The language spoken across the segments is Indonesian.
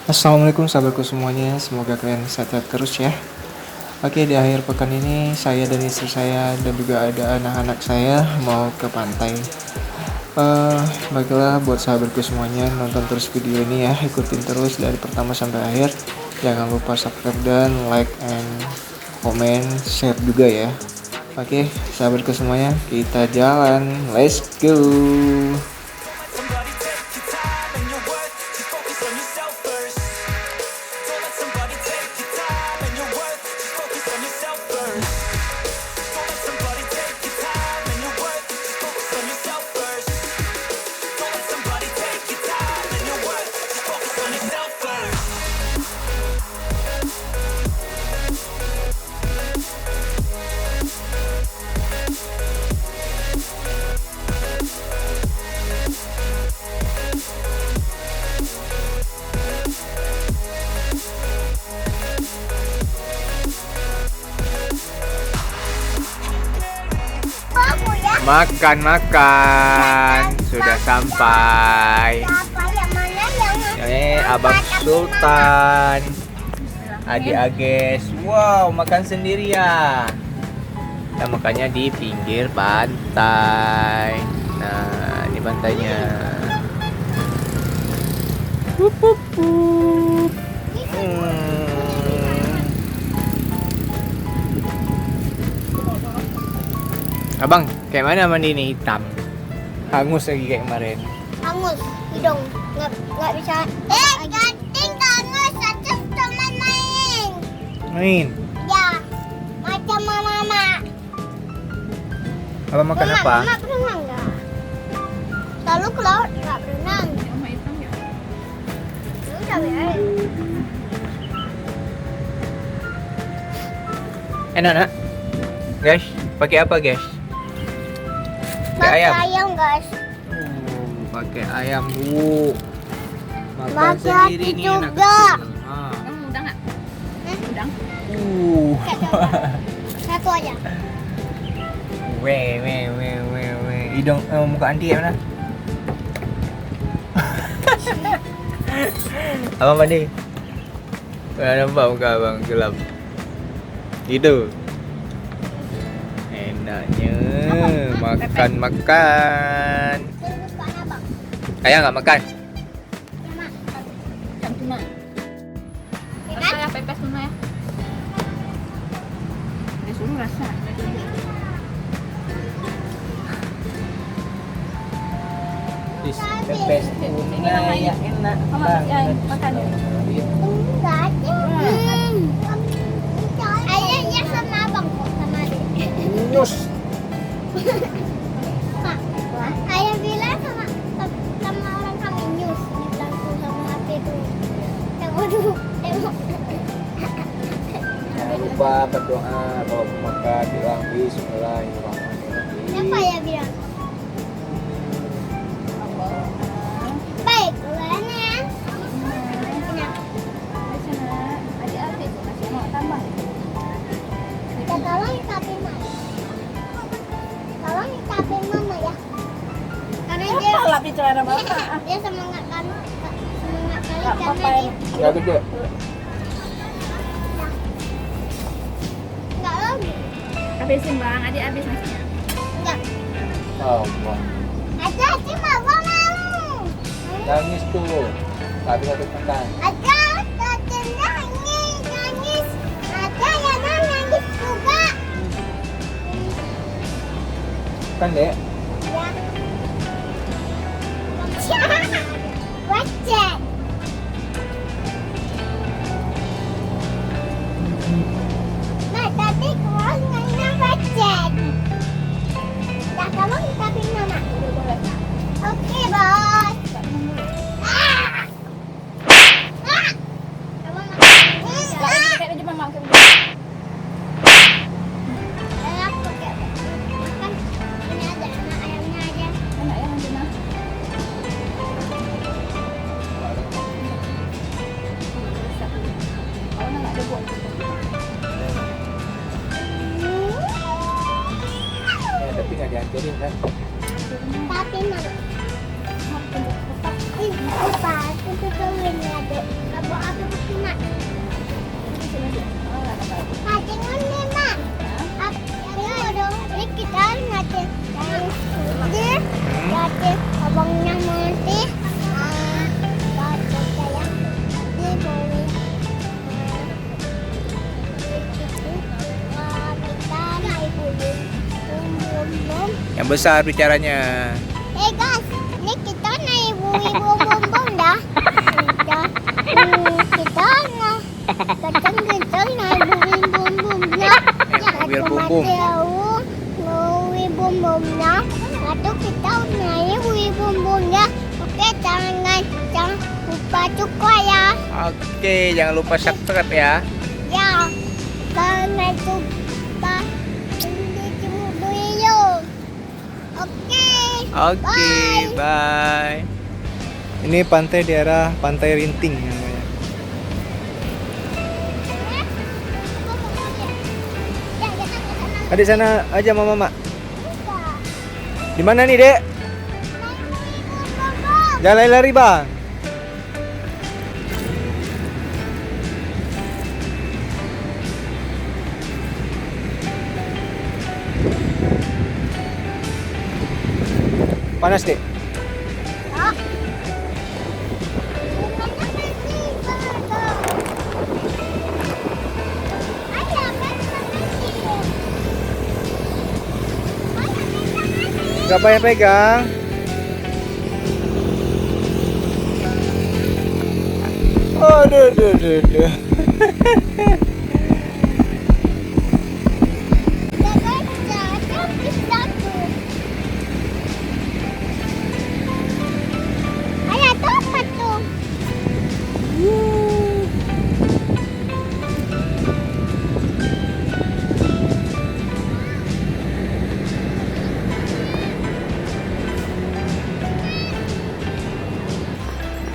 Assalamualaikum sahabatku semuanya, semoga kalian sehat terus ya. Oke, di akhir pekan ini saya dan istri saya dan juga ada anak-anak saya mau ke pantai. Baiklah buat sahabatku semuanya, nonton terus video ini ya, ikutin terus dari pertama sampai akhir. Jangan lupa subscribe dan like and comment, share juga ya. Oke, sahabatku semuanya, kita jalan, let's go. Makan, sudah sampai. Ini Abang Sultan, Adik Ages. Wow, makan sendiri ya. Kita makannya di pinggir pantai. Nah, ini pantainya. Abang, kayak mana mandi ini hitam? Hangus lagi kayak kemarin. Hangus, hidung nggak bisa. Ganting hangus, satu teman main. Main. Ya, macam mama. Abang makan apa? Mama berenang nggak? Lalu ke laut nggak berenang. Udah ya. Enak nak? Guys, pakai apa guys? Pakai ayam guys. Pakai ayam bu. Makan Pakai sendiri hati nih juga. anak kecil. Udang nggak? Udang. Satu aja. Weh. Hidung muka anti ya mana? Abang mandi. Nampak muka abang gelap. Itu. Enaknya makan. Terus mana bang? Ayah nggak makan? Ikan tuna. Ikan? Rasa ya pepes tuna ya. Disuruh rasa. Pepes tuna ya enak Makan ya. Enggak aja. Ayahnya sama abang kok, sama adik. Nyus. Pak, ayah bilang sama orang kami news, bilang tuh sama HP tuh. Tengok. Jangan lupa berdoa kalau makan, bilang Bismillahirrahmanirrahim. Siapa ya bilang? Baik, ulangnya. Adik-adik masih mau tambah. Kita tolong ikapin mama. Tolong ikapin mama ya. Karena dia Lap di celana bapak. dia semangat kali Nggak karena apa-apa dia ya. Ya gede. enggak lagi. Habisin bang, adik habis nasinya. Enggak. Allah. Ada sih mama mau. Nangis tuh. Tapi habis makan. Ada nangis. Ada yang nangis juga. Kan dek. Ya. Wajah. Nah, tadi keluar nanya wajah. Dah tolong ikapin mama. Oke, bos. Kayak aja mama. Enak ya nanti mah. Kalau nggak ada buat. Ya, tapi nggak dihancurin kan? Tapi mama. Makan tetap. Lupa, aku tutulin ya, Dek. Kamu aku kena. Kacingan nih, Mak. Ayo dong, ini kita ngacin. Jadi, ngacin abangnya mati. Ngacin saya. Ini boleh. Kita naik bum. Yang besar bicaranya. Guys, ini kita naik bum dah. Kita naik kenceng naik bum dah. Mobil bum-bum. Naik bum dah. Lalu kita naik bum dah. Oke, jangan lupa cukup ya. Oke, jangan lupa subscribe ya. Ya, jangan lupa video. Oke. Oke, bye. Ini pantai daerah Pantai Rinting namanya. Adik sana aja mama. Di mana nih, Dek? Jangan lari-lari, Bang. Panas, Dek. Gak payah pegang. Aduh.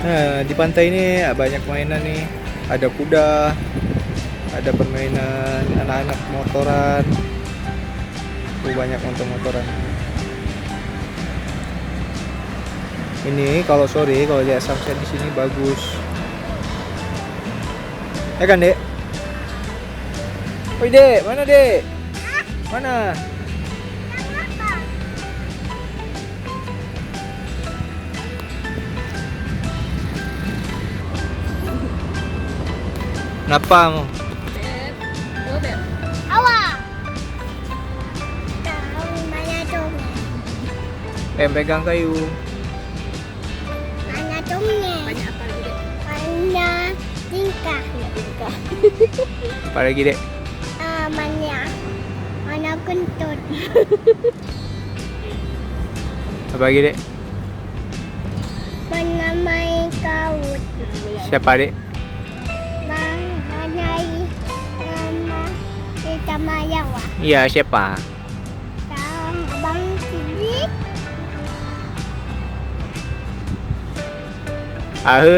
Nah, di pantai ini banyak mainan nih. Ada kuda, ada permainan anak-anak motoran. Banyak motor-motoran. Ini kalau sore, kalau lihat sunset di sini bagus. Ya kan, Dek? Oi, Dek, mana, Dek? Mana? Kenapa mau? Beb. Awak. Tahu mana dongeng? Pegang kayu. Mana dongeng? Banyak apa lagi, Dek? Mana tingkah? Apa lagi, Dek? Mana kentut? Apa lagi, Dek? Mana main kaut? Siapa, Dek? Mana nama kita Mayawa? Iya, siapa? Sang abang Sidik.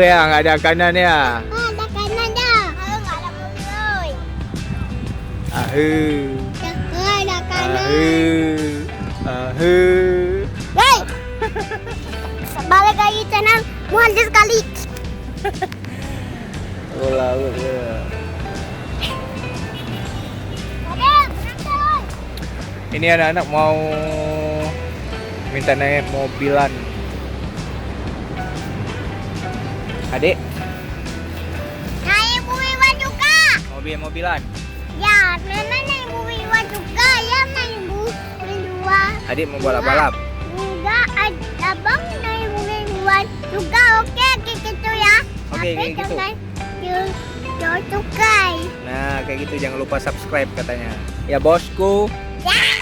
Ya, nggak ada kanan ya. Ada kanan dah. Nggak ada mobil. Ada kanan. Hey! Balik lagi channel Muhammad sekali. Laut ya. Ini anak-anak mau minta naik mobilan. Adik, Naik Bu Iwan juga. mobilan. Ya, memang naik Bu Iwan juga. Ya, main Bu Iwan. Adik mau balap-balap. Enggak, abang naik Bu Iwan juga. Oke, gitu ya. Oke, kayak gitu. Jangan sukai. Nah, kayak gitu jangan lupa subscribe katanya. Ya, bosku. Ya.